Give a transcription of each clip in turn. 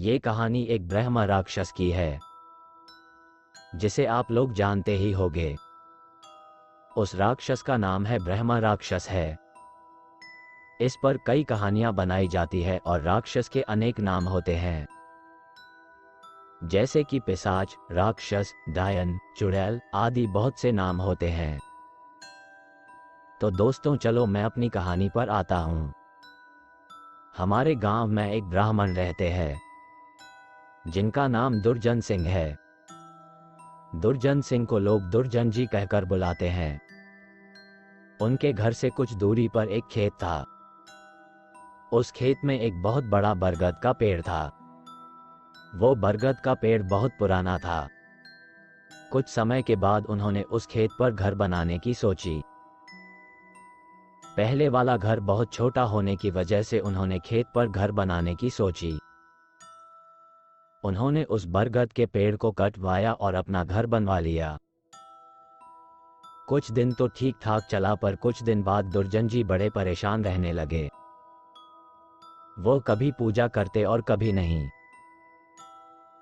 ये कहानी एक ब्रह्म राक्षस की है, जिसे आप लोग जानते ही होंगे। उस राक्षस का नाम है ब्रह्म राक्षस है। इस पर कई कहानियां बनाई जाती है और राक्षस के अनेक नाम होते हैं, जैसे कि पिशाच, राक्षस, डायन, चुड़ैल आदि बहुत से नाम होते हैं। तो दोस्तों चलो मैं अपनी कहानी पर आता हूँ। हमारे गांव में एक ब्राह्मण रहते हैं, जिनका नाम दुर्जन सिंह है। दुर्जन सिंह को लोग दुर्जन जी कहकर बुलाते हैं। उनके घर से कुछ दूरी पर एक खेत था। उस खेत में एक बहुत बड़ा बरगद का पेड़ था। वो बरगद का पेड़ बहुत पुराना था। कुछ समय के बाद उन्होंने उस खेत पर घर बनाने की सोची। पहले वाला घर बहुत छोटा होने की वजह से उन्होंने खेत पर घर बनाने की सोची। उन्होंने उस बरगद के पेड़ को कटवाया और अपना घर बनवा लिया। कुछ दिन तो ठीक ठाक चला, पर कुछ दिन बाद दुर्जन जी बड़े परेशान रहने लगे। वो कभी पूजा करते और कभी नहीं।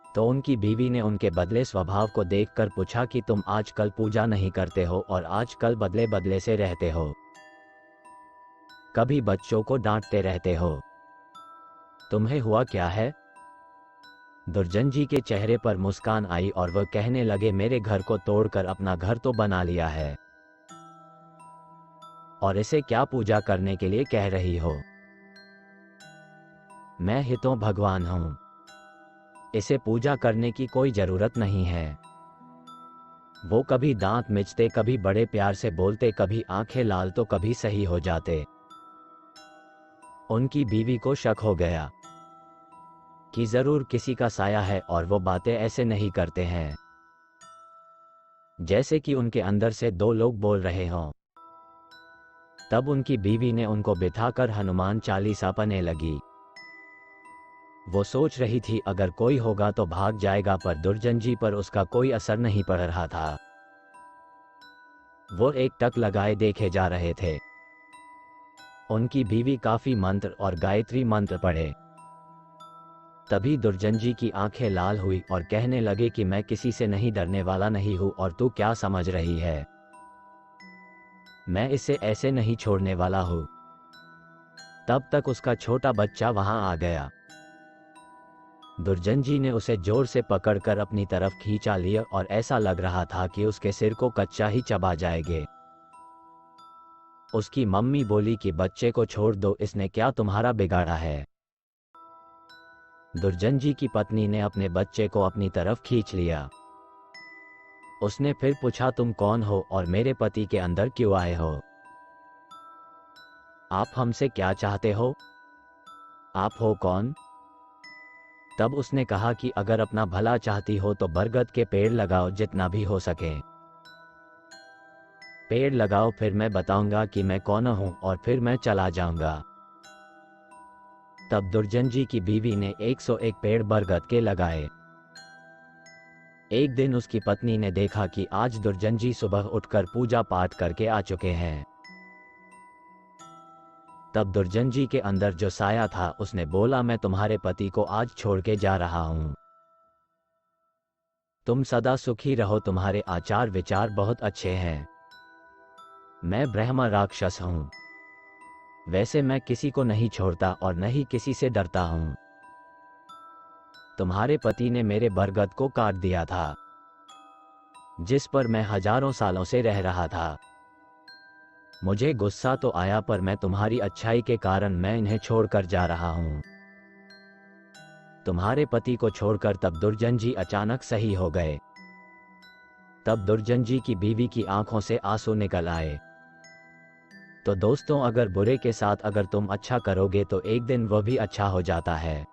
तो उनकी बीवी ने उनके बदले स्वभाव को देखकर पूछा कि तुम आजकल पूजा नहीं करते हो और आजकल बदले बदले से रहते हो। कभी बच्चों को डांटते रहते हो। तुम्हें हुआ क्या है? दुर्जन जी के चेहरे पर मुस्कान आई और वह कहने लगे, मेरे घर को तोड़कर अपना घर तो बना लिया है, और इसे क्या पूजा करने के लिए कह रही हो? मैं ही तो भगवान हूं। इसे पूजा करने की कोई जरूरत नहीं है। वो कभी दांत मिचते, कभी बड़े प्यार से बोलते, कभी आंखें लाल तो कभी सही हो जाते। उनकी बीवी को शक हो गया कि जरूर किसी का साया है, और वो बातें ऐसे नहीं करते हैं जैसे कि उनके अंदर से दो लोग बोल रहे हों। तब उनकी बीवी ने उनको बिठाकर हनुमान चालीसा पढ़ने लगी। वो सोच रही थी अगर कोई होगा तो भाग जाएगा, पर दुर्जन जी पर उसका कोई असर नहीं पड़ रहा था। वो एक टक लगाए देखे जा रहे थे। उनकी बीवी काफी मंत्र और गायत्री मंत्र पढ़े। तभी दुर्जन जी की आंखें लाल हुई और कहने लगे कि मैं किसी से नहीं डरने वाला नहीं हूं, और तू क्या समझ रही है? मैं इसे ऐसे नहीं छोड़ने वाला हूं। तब तक उसका छोटा बच्चा वहां आ गया। दुर्जन जी ने उसे जोर से पकड़कर अपनी तरफ खींचा लिया और ऐसा लग रहा था कि उसके सिर को कच्चा ही चबा जाएंगे। उसकी मम्मी बोली कि बच्चे को छोड़ दो, इसने क्या तुम्हारा बिगाड़ा है? दुर्जन जी की पत्नी ने अपने बच्चे को अपनी तरफ खींच लिया। उसने फिर पूछा, तुम कौन हो और मेरे पति के अंदर क्यों आए हो? आप हमसे क्या चाहते हो? आप हो कौन? तब उसने कहा कि अगर अपना भला चाहती हो तो बरगद के पेड़ लगाओ, जितना भी हो सके पेड़ लगाओ, फिर मैं बताऊंगा कि मैं कौन हूं और फिर मैं चला जाऊंगा। तब दुर्जन जी की बीवी ने 101 पेड़ बरगद के लगाए। एक दिन उसकी पत्नी ने देखा कि आज दुर्जन जी सुबह उठकर पूजा पाठ करके आ चुके हैं। तब दुर्जन जी के अंदर जो साया था, उसने बोला, मैं तुम्हारे पति को आज छोड़ के जा रहा हूं। तुम सदा सुखी रहो, तुम्हारे आचार विचार बहुत अच्छे हैं। मैं ब्रह्म राक्षस हूं। वैसे मैं किसी को नहीं छोड़ता और न ही किसी से डरता हूं। तुम्हारे पति ने मेरे बरगद को काट दिया था, जिस पर मैं हजारों सालों से रह रहा था। मुझे गुस्सा तो आया, पर मैं तुम्हारी अच्छाई के कारण मैं इन्हें छोड़कर जा रहा हूं। तुम्हारे पति को छोड़कर तब दुर्जन जी अचानक सही हो गए। तब दुर्जन जी की बीवी की आंखों से आंसू निकल आए। तो दोस्तों, अगर बुरे के साथ अगर तुम अच्छा करोगे तो एक दिन वह भी अच्छा हो जाता है।